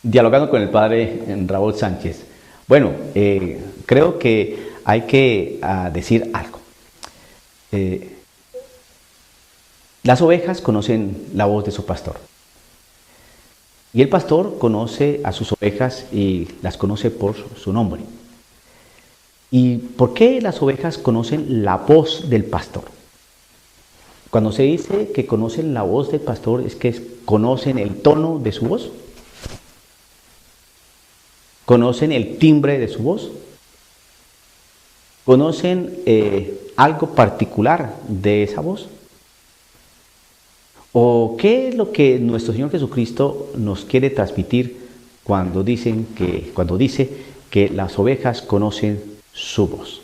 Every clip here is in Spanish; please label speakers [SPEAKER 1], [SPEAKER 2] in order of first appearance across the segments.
[SPEAKER 1] Dialogando con el padre Raúl Sánchez. Bueno, creo que hay que decir algo. Las ovejas conocen la voz de su pastor. Y el pastor conoce a sus ovejas y las conoce por su nombre. ¿Y por qué las ovejas conocen la voz del pastor? Cuando se dice que conocen la voz del pastor, es que conocen el tono de su voz. ¿Conocen el timbre de su voz? ¿Conocen algo particular de esa voz? ¿O qué es lo que nuestro Señor Jesucristo nos quiere transmitir cuando dice que las ovejas conocen su voz?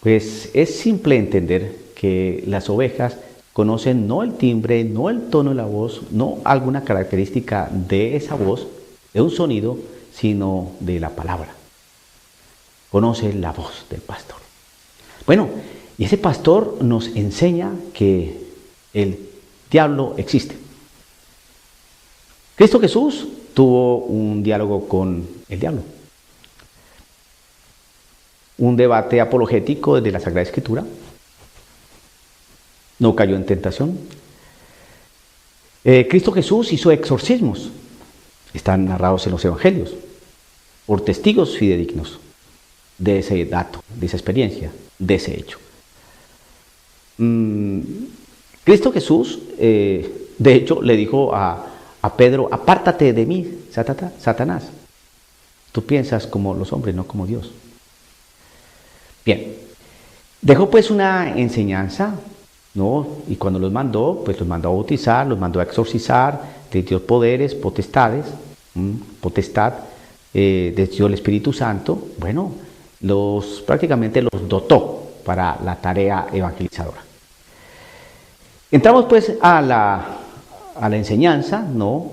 [SPEAKER 1] Pues es simple entender que las ovejas conocen no el timbre, no el tono de la voz, no alguna característica de esa voz, de un sonido, sino de la palabra. Conoce la voz del pastor. Bueno, y ese pastor nos enseña que el diablo existe. Cristo Jesús tuvo un diálogo con el diablo. Un debate apologético desde la Sagrada Escritura. No cayó en tentación. Cristo Jesús hizo exorcismos. Están narrados en los evangelios por testigos fidedignos de ese dato, de esa experiencia, de ese hecho. Cristo Jesús, de hecho, le dijo a Pedro: apártate de mí, Satanás. Tú piensas como los hombres, no como Dios. Bien, dejó pues una enseñanza, ¿no? Y cuando los mandó, pues los mandó a bautizar, los mandó a exorcizar, les dio poderes, potestades, potestad, les dio el Espíritu Santo. Bueno, prácticamente los dotó para la tarea evangelizadora. Entramos pues a la enseñanza, ¿no?,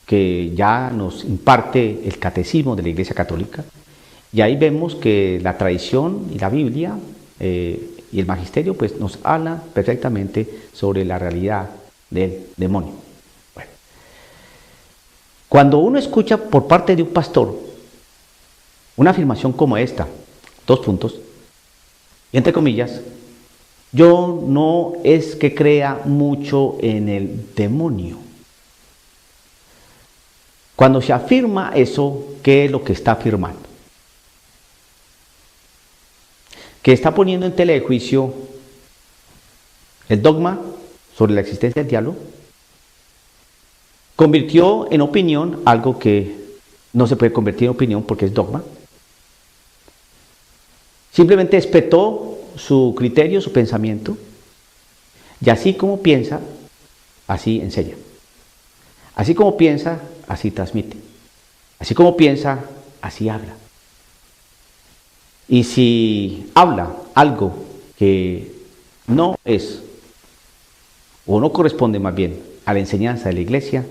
[SPEAKER 1] que ya nos imparte el catecismo de la Iglesia Católica, y ahí vemos que la tradición y la Biblia y el magisterio pues nos hablan perfectamente sobre la realidad del demonio. Bueno, cuando uno escucha por parte de un pastor una afirmación como esta, dos puntos, y entre comillas, yo no es que crea mucho en el demonio. Cuando se afirma eso, ¿qué es lo que está afirmando? Que está poniendo en tela de juicio el dogma sobre la existencia del diablo. Convirtió en opinión algo que no se puede convertir en opinión porque es dogma. Simplemente espetó su criterio, su pensamiento, y así como piensa, así enseña. Así como piensa, así transmite. Así como piensa, así habla. Y si habla algo que no es, o no corresponde más bien a la enseñanza de la Iglesia,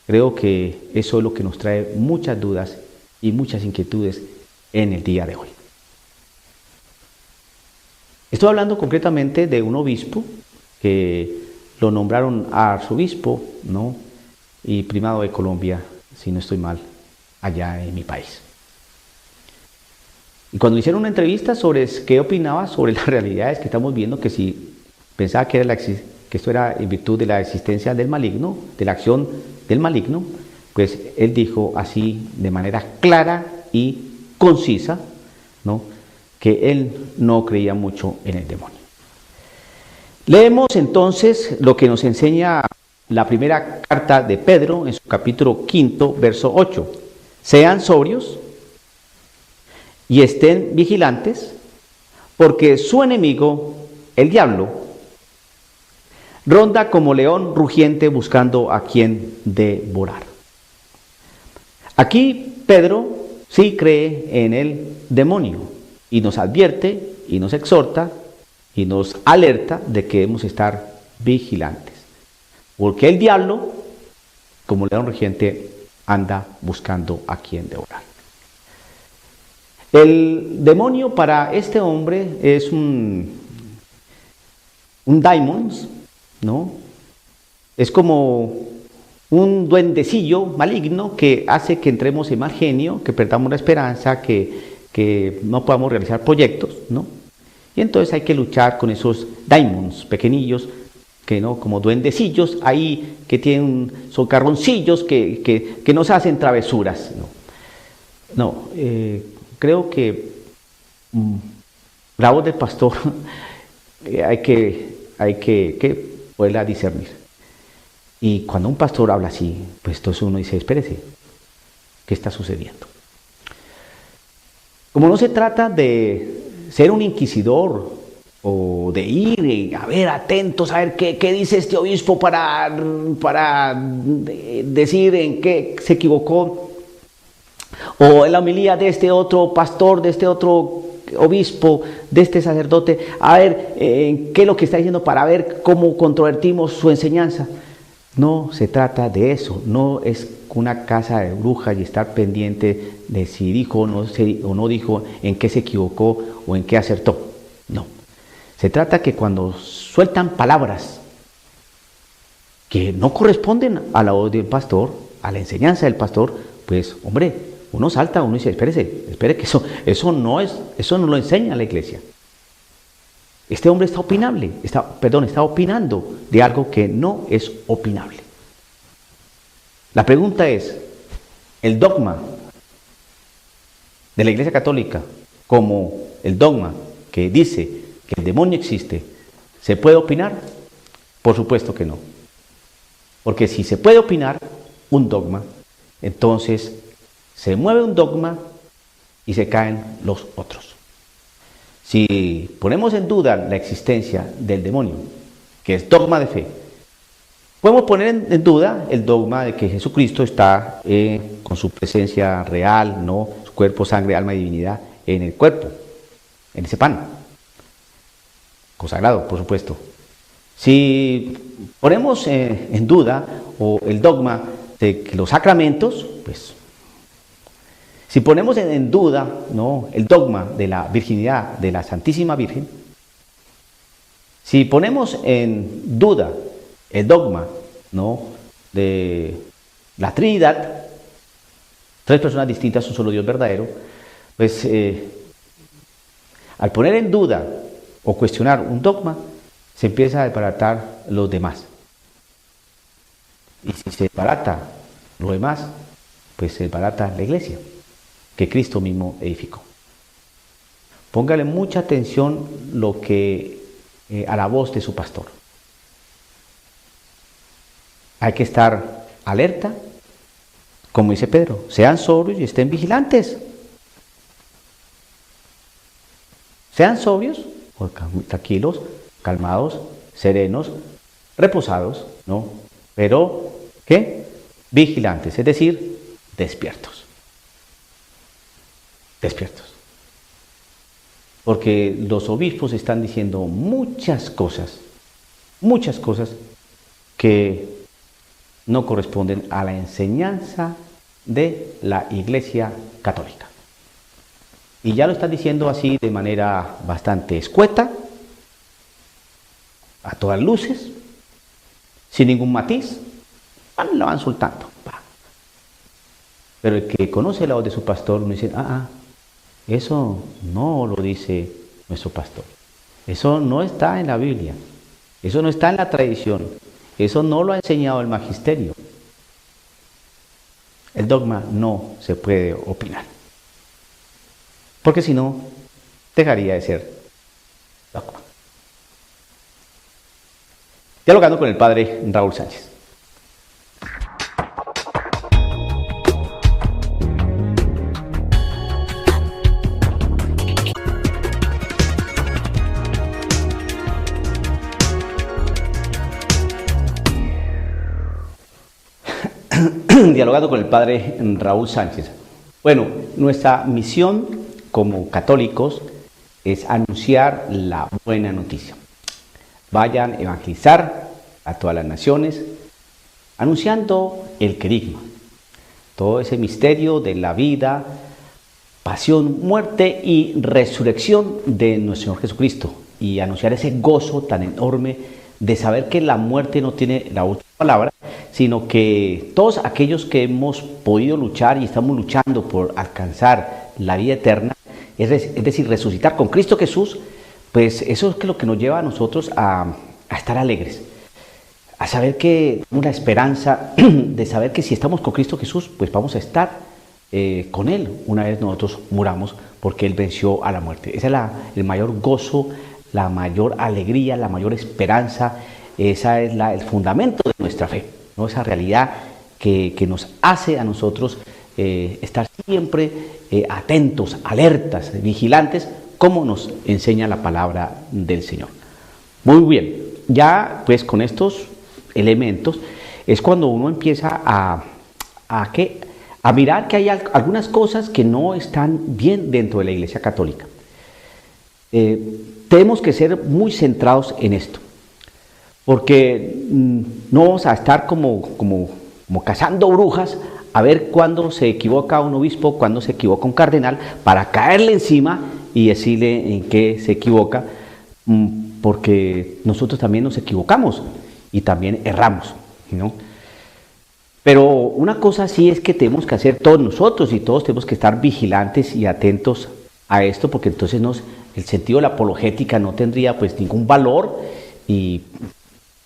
[SPEAKER 1] creo que eso es lo que nos trae muchas dudas y muchas inquietudes en el día de hoy. Estoy hablando concretamente de un obispo que lo nombraron arzobispo, ¿no?, y primado de Colombia, si no estoy mal, allá en mi país. Y cuando hicieron una entrevista sobre qué opinaba sobre las realidades que estamos viendo, que si pensaba que esto era en virtud de la existencia del maligno, de la acción del maligno, pues él dijo así de manera clara y concisa, ¿no?, que él no creía mucho en el demonio. Leemos entonces lo que nos enseña la primera carta de Pedro en su capítulo 5, verso 8. Sean sobrios y estén vigilantes, porque su enemigo, el diablo, ronda como león rugiente buscando a quien devorar. Aquí Pedro sí cree en el demonio y nos advierte y nos exhorta y nos alerta de que debemos estar vigilantes, porque el diablo, como león rugiente, anda buscando a quien devorar. El demonio para este hombre es un daimon, ¿no? Es como un duendecillo maligno que hace que entremos en mal genio, que perdamos la esperanza, que no podamos realizar proyectos, ¿no? Y entonces hay que luchar con esos daimons pequeñillos, que no, como duendecillos ahí que tienen socarroncillos que nos hacen travesuras, ¿no? Creo que la voz del pastor hay que poderla discernir. Y cuando un pastor habla así, pues entonces uno dice, espérese, ¿qué está sucediendo? Como no se trata de ser un inquisidor o de ir a ver atentos a ver qué dice este obispo para decir en qué se equivocó, o en la homilía de este otro pastor, de este otro obispo, de este sacerdote, a ver qué es lo que está diciendo para ver cómo controvertimos su enseñanza. No se trata de eso, no es una casa de brujas y estar pendiente de si dijo o no dijo, en qué se equivocó o en qué acertó. No, se trata que cuando sueltan palabras que no corresponden a la voz del pastor, a la enseñanza del pastor, pues hombre, uno salta, uno dice, espere que eso no lo enseña la iglesia. Este hombre está está opinando de algo que no es opinable. La pregunta es, ¿el dogma de la Iglesia Católica, como el dogma que dice que el demonio existe, se puede opinar? Por supuesto que no. Porque si se puede opinar un dogma, entonces se mueve un dogma y se caen los otros. Si ponemos en duda la existencia del demonio, que es dogma de fe, podemos poner en duda el dogma de que Jesucristo está con su presencia real, ¿no? Su cuerpo, sangre, alma y divinidad en el cuerpo, en ese pan, consagrado, por supuesto. Si ponemos en duda el dogma de que los sacramentos, pues, si ponemos en duda, ¿no?, el dogma de la virginidad de la Santísima Virgen, si ponemos en duda el dogma, ¿no?, de la Trinidad, tres personas distintas, un solo Dios verdadero, pues al poner en duda o cuestionar un dogma, se empieza a desbaratar los demás. Y si se desbarata lo demás, pues se desbarata la iglesia que Cristo mismo edificó. Póngale mucha atención a la voz de su pastor. Hay que estar alerta, como dice Pedro, sean sobrios y estén vigilantes. Sean sobrios, tranquilos, calmados, serenos, reposados, ¿no? Pero, ¿qué? Vigilantes, es decir, despiertos. Despiertos. Porque los obispos están diciendo muchas cosas que no corresponden a la enseñanza de la Iglesia Católica. Y ya lo están diciendo así de manera bastante escueta, a todas luces, sin ningún matiz, la van soltando. Pero el que conoce la voz de su pastor, uno dice, eso no lo dice nuestro pastor. Eso no está en la Biblia. Eso no está en la tradición. Eso no lo ha enseñado el magisterio. El dogma no se puede opinar. Porque si no, dejaría de ser dogma. Dialogando con el padre Raúl Sánchez. Dialogando con el padre Raúl Sánchez. Bueno, nuestra misión como católicos es anunciar la buena noticia. Vayan a evangelizar a todas las naciones, anunciando el querigma, todo ese misterio de la vida, pasión, muerte y resurrección de nuestro Señor Jesucristo, y anunciar ese gozo tan enorme de saber que la muerte no tiene la última palabra, sino que todos aquellos que hemos podido luchar y estamos luchando por alcanzar la vida eterna, es decir, resucitar con Cristo Jesús, pues eso es lo que nos lleva a nosotros a estar alegres, a saber que tenemos la esperanza de saber que si estamos con Cristo Jesús, pues vamos a estar con Él una vez nosotros muramos, porque Él venció a la muerte. Ese es el mayor gozo, la mayor alegría, la mayor esperanza. Esa es el fundamento de nuestra fe, ¿no? Esa realidad que nos hace a nosotros estar siempre atentos, alertas, vigilantes, como nos enseña la palabra del Señor. Muy bien, ya pues con estos elementos es cuando uno empieza a mirar que hay algunas cosas que no están bien dentro de la Iglesia Católica. Tenemos que ser muy centrados en esto, porque no vamos a estar como cazando brujas a ver cuándo se equivoca un obispo, cuándo se equivoca un cardenal, para caerle encima y decirle en qué se equivoca, porque nosotros también nos equivocamos y también erramos, ¿no? Pero una cosa sí es que tenemos que hacer todos nosotros, y todos tenemos que estar vigilantes y atentos a esto, porque entonces el sentido de la apologética no tendría pues ningún valor, y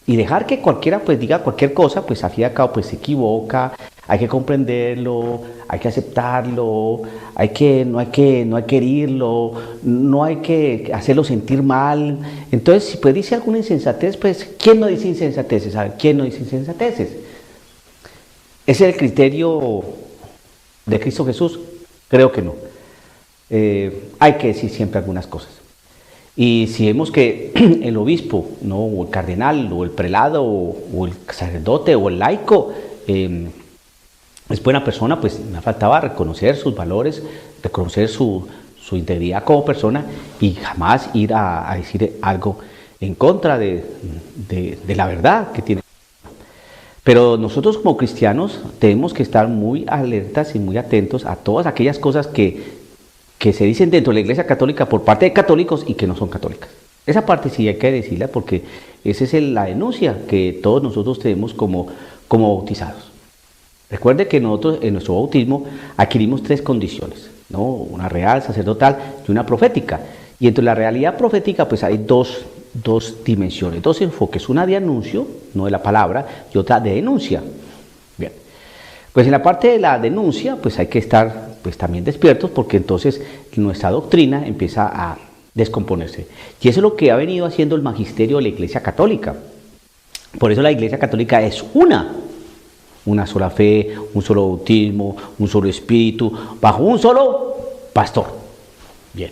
[SPEAKER 1] dejar que cualquiera pues diga cualquier cosa, pues a fin y al cabo pues se equivoca. Hay que comprenderlo, hay que aceptarlo, no hay que herirlo, no hay que hacerlo sentir mal. Entonces, si pues dice alguna insensatez, pues ¿quién no dice insensateces? ¿Sabe? ¿Quién no dice insensateces? ¿Ese es el criterio de Cristo Jesús? Creo que no. Hay que decir siempre algunas cosas. Y si vemos que el obispo, ¿no?, o el cardenal, o el prelado, o el sacerdote, o el laico, es buena persona, pues me faltaba reconocer sus valores, reconocer su integridad como persona, y jamás ir a decir algo en contra de la verdad que tiene. Pero nosotros como cristianos tenemos que estar muy alertas y muy atentos a todas aquellas cosas que se dicen dentro de la Iglesia Católica por parte de católicos y que no son católicas. Esa parte sí hay que decirla, porque esa es la denuncia que todos nosotros tenemos como bautizados. Recuerde que nosotros en nuestro bautismo adquirimos 3 condiciones, ¿no? Una real, sacerdotal y una profética. Y entre la realidad profética pues hay dos dimensiones, 2 enfoques, una de anuncio, no de la palabra, y otra de denuncia. Bien, pues en la parte de la denuncia pues hay que estar pues también despiertos, porque entonces nuestra doctrina empieza a descomponerse. Y eso es lo que ha venido haciendo el magisterio de la Iglesia Católica. Por eso la Iglesia Católica es una sola fe, un solo bautismo, un solo espíritu, bajo un solo pastor. Bien,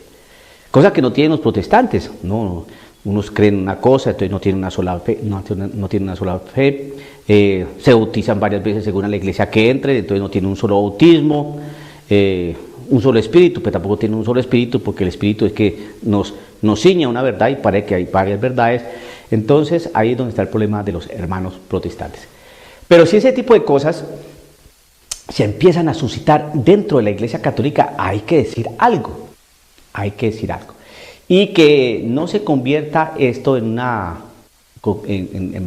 [SPEAKER 1] cosa que no tienen los protestantes, ¿no? Unos creen una cosa, entonces no tienen una sola fe, se bautizan varias veces según la iglesia que entre, entonces no tienen un solo bautismo, un solo espíritu, pero tampoco tienen un solo espíritu, porque el espíritu es que nos ciña una verdad, y parece que hay varias verdades. Entonces ahí es donde está el problema de los hermanos protestantes. Pero si ese tipo de cosas se empiezan a suscitar dentro de la Iglesia Católica, hay que decir algo, y que no se convierta esto en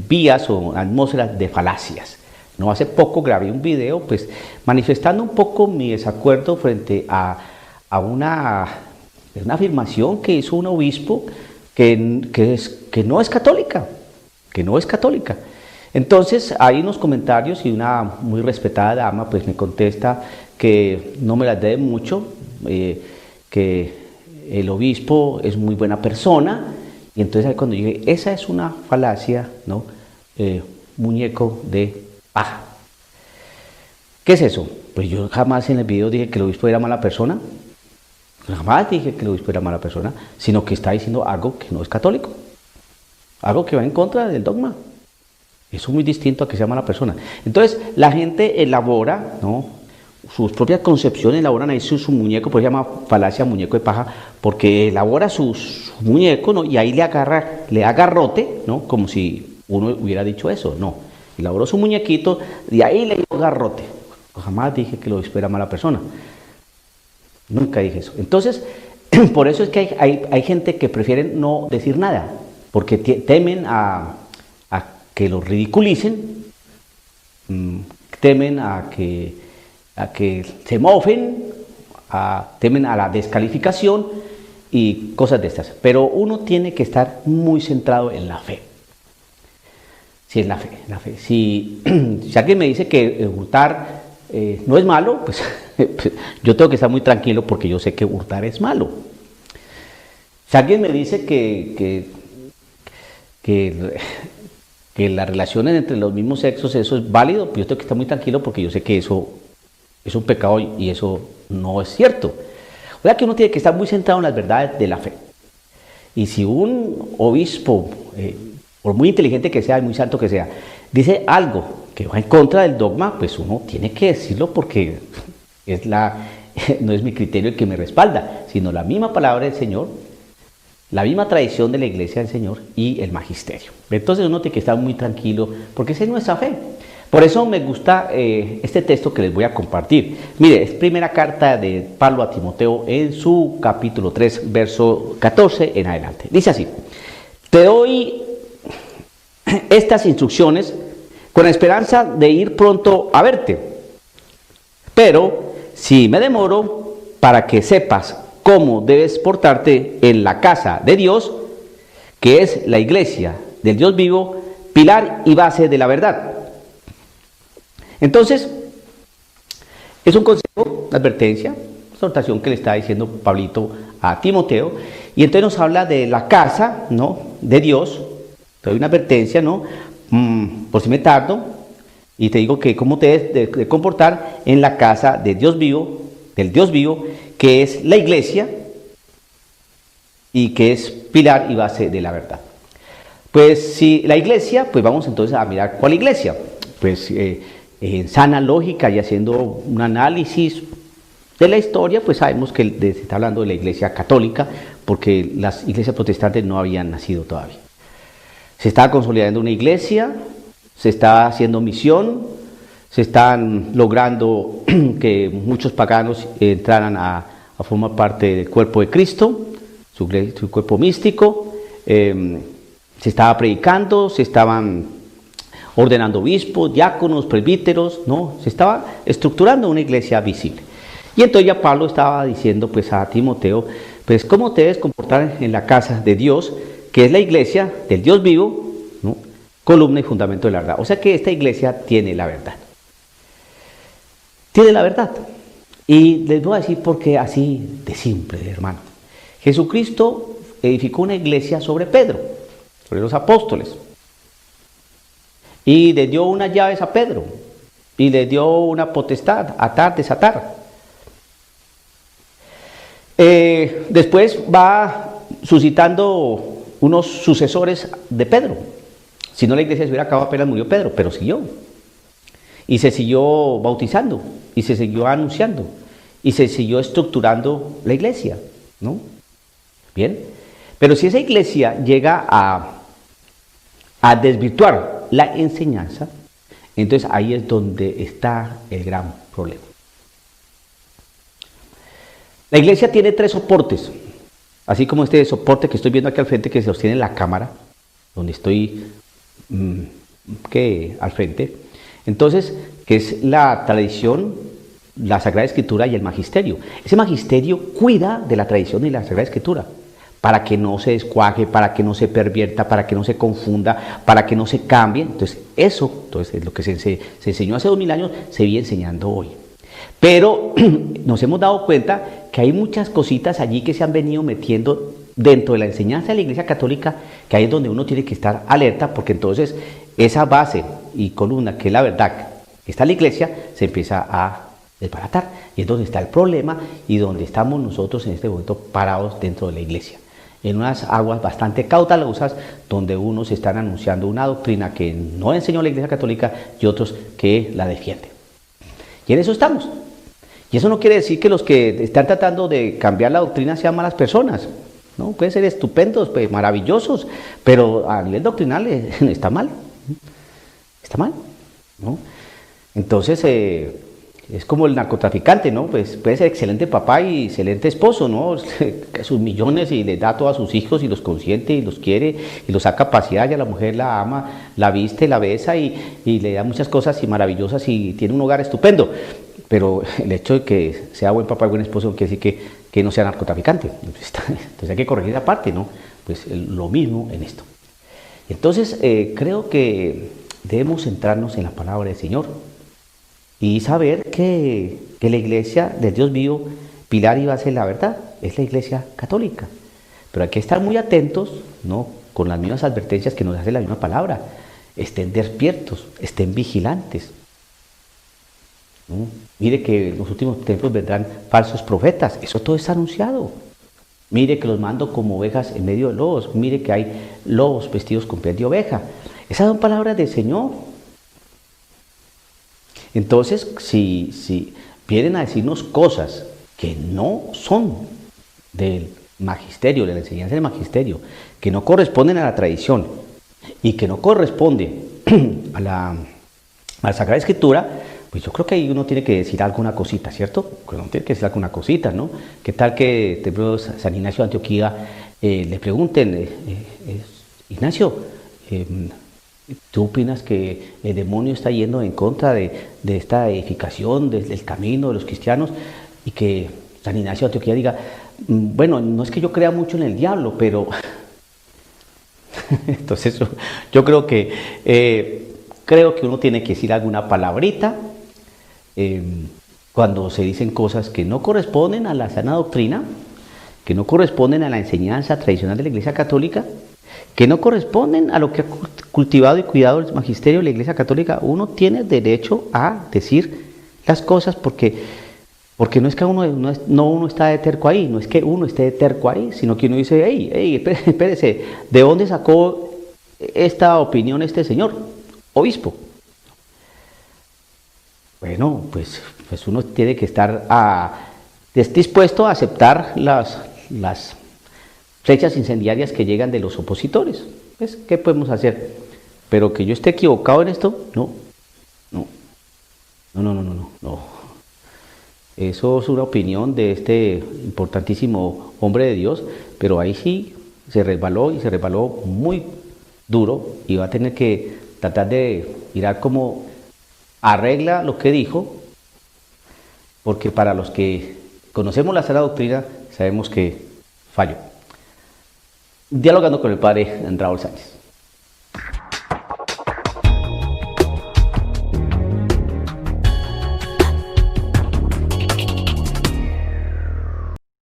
[SPEAKER 1] vías o atmósferas de falacias. No hace poco grabé un video pues manifestando un poco mi desacuerdo frente a una afirmación que hizo un obispo que no es católica, Entonces hay unos comentarios, y una muy respetada dama pues me contesta que no me las debe mucho, que el obispo es muy buena persona, y entonces ahí cuando dije, esa es una falacia, ¿no? Muñeco de paja. ¿Qué es eso? Pues yo jamás en el video dije que el obispo era mala persona, jamás dije que el obispo era mala persona, sino que está diciendo algo que no es católico, algo que va en contra del dogma. Eso es muy distinto a que sea mala persona. Entonces la gente elabora, ¿no?, sus propias concepciones, elaboran ahí su muñeco, por eso se llama falacia muñeco de paja, porque elabora su muñeco, ¿no?, y ahí le da garrote, ¿no?, como si uno hubiera dicho eso. No, elaboró su muñequito y ahí le dio garrote. Jamás dije que el obispo era mala persona, nunca dije eso. Entonces por eso es que hay gente que prefiere no decir nada, porque temen a que los ridiculicen, temen a que se mofen, temen a la descalificación y cosas de estas. Pero uno tiene que estar muy centrado en la fe. Sí, en la fe. Si alguien me dice que hurtar no es malo, pues yo tengo que estar muy tranquilo porque yo sé que hurtar es malo. Si alguien me dice que las relaciones entre los mismos sexos, eso es válido, pues yo tengo que estar muy tranquilo porque yo sé que eso es un pecado y eso no es cierto. O sea que uno tiene que estar muy centrado en las verdades de la fe. Y si un obispo, por muy inteligente que sea y muy santo que sea, dice algo que va en contra del dogma, pues uno tiene que decirlo porque no es mi criterio el que me respalda, sino la misma palabra del Señor, la misma tradición de la Iglesia del Señor y el magisterio. Entonces uno tiene que estar muy tranquilo porque esa es nuestra fe. Por eso me gusta este texto que les voy a compartir. Mire, es primera carta de Pablo a Timoteo en su capítulo 3, verso 14 en adelante. Dice así: te doy estas instrucciones con la esperanza de ir pronto a verte. Pero si me demoro, para que sepas cómo debes portarte en la casa de Dios, que es la iglesia del Dios vivo, pilar y base de la verdad. Entonces, es un consejo, una advertencia, una exhortación que le está diciendo Pablito a Timoteo, y entonces nos habla de la casa, ¿no?, de Dios. Te doy una advertencia, ¿no?, por si me tardo, y te digo que cómo te debes de comportar en la casa de Dios vivo, del Dios vivo, que es la iglesia y que es pilar y base de la verdad. Pues si la iglesia, pues vamos entonces a mirar cuál iglesia. Pues en sana lógica y haciendo un análisis de la historia, pues sabemos que se está hablando de la iglesia católica, porque las iglesias protestantes no habían nacido todavía. Se está consolidando una iglesia, se está haciendo misión, se están logrando que muchos paganos entraran a formar parte del cuerpo de Cristo, su cuerpo místico. Se estaba predicando, se estaban ordenando obispos, diáconos, presbíteros, ¿no? Se estaba estructurando una iglesia visible. Y entonces ya Pablo estaba diciendo pues a Timoteo, pues cómo te debes comportar en la casa de Dios, que es la iglesia del Dios vivo, ¿no?, columna y fundamento de la verdad. O sea que esta iglesia tiene la verdad. Tiene la verdad. Y les voy a decir por qué así de simple, hermano. Jesucristo edificó una iglesia sobre Pedro, sobre los apóstoles. Y le dio unas llaves a Pedro. Y le dio una potestad, atar, desatar. Después va suscitando unos sucesores de Pedro. Si no, la iglesia se hubiera acabado apenas murió Pedro, pero siguió. Y se siguió bautizando, y se siguió anunciando, y se siguió estructurando la iglesia, ¿no? Bien, pero si esa iglesia llega a desvirtuar la enseñanza, entonces ahí es donde está el gran problema. La iglesia tiene 3 soportes, así como este soporte que estoy viendo aquí al frente, que se sostiene en la cámara, donde estoy al frente. Entonces, que es la tradición, la Sagrada Escritura y el magisterio. Ese magisterio cuida de la tradición y la Sagrada Escritura, para que no se descuaje, para que no se pervierta, para que no se confunda, para que no se cambie. Entonces, eso es lo que se enseñó hace 2000 años, se viene enseñando hoy. Pero nos hemos dado cuenta que hay muchas cositas allí que se han venido metiendo dentro de la enseñanza de la Iglesia Católica, que ahí es donde uno tiene que estar alerta, porque entonces esa base y columna que es la verdad que está en la Iglesia se empieza a desbaratar, y es donde está el problema y donde estamos nosotros en este momento parados dentro de la Iglesia, en unas aguas bastante cautelosas, donde unos están anunciando una doctrina que no enseñó la Iglesia Católica y otros que la defienden. Y en eso estamos. Y eso no quiere decir que los que están tratando de cambiar la doctrina sean malas personas. No, pueden ser estupendos, pues, maravillosos, pero a nivel doctrinal está mal. Está mal, ¿no? Entonces, es como el narcotraficante, ¿no? Pues puede ser excelente papá y excelente esposo, ¿no? Sus millones y le da a todos sus hijos y los consiente y los quiere y los saca a pasear y a la mujer la ama, la viste, la besa y le da muchas cosas y maravillosas y tiene un hogar estupendo. Pero el hecho de que sea buen papá y buen esposo no quiere decir que no sea narcotraficante. Entonces hay que corregir esa parte, ¿no? Pues lo mismo en esto. Entonces creo que debemos centrarnos en la palabra del Señor y saber que la iglesia del Dios vivo, pilar y base de la verdad, es la iglesia católica. Pero hay que estar muy atentos, ¿no? Con las mismas advertencias que nos hace la misma palabra. Estén despiertos, estén vigilantes. ¿No? Mire que en los últimos tiempos vendrán falsos profetas, eso todo está anunciado. Mire que los mando como ovejas en medio de lobos, mire que hay lobos vestidos con piel de oveja. Esas son palabras del Señor. Entonces, si vienen a decirnos cosas que no son del magisterio, de la enseñanza del magisterio, que no corresponden a la tradición y que no corresponden a la Sagrada Escritura, pues yo creo que ahí uno tiene que decir alguna cosita, ¿cierto? Uno tiene que decir alguna cosita, ¿no? ¿Qué tal que San Ignacio de Antioquía le pregunten, Ignacio, ¿tú opinas que el demonio está yendo en contra de esta edificación, del camino de los cristianos? Y que San Ignacio de Antioquía diga, bueno, no es que yo crea mucho en el diablo, pero... Entonces yo creo que uno tiene que decir alguna palabrita cuando se dicen cosas que no corresponden a la sana doctrina, que no corresponden a la enseñanza tradicional de la Iglesia Católica, que no corresponden a lo que ha cultivado y cuidado el magisterio de la Iglesia Católica. Uno tiene derecho a decir las cosas porque no es que uno está de terco ahí, no es que uno esté de terco ahí, sino que uno dice, hey, espérese, ¿de dónde sacó esta opinión este señor obispo? Bueno, pues uno tiene que estar dispuesto a aceptar las flechas incendiarias que llegan de los opositores. ¿Ves? ¿Qué podemos hacer? Pero que yo esté equivocado en esto, no. Eso es una opinión de este importantísimo hombre de Dios, pero ahí sí se resbaló y se resbaló muy duro y va a tener que tratar de mirar cómo arregla lo que dijo, porque para los que conocemos la sana doctrina sabemos que falló. Dialogando con el padre Raúl Sánchez.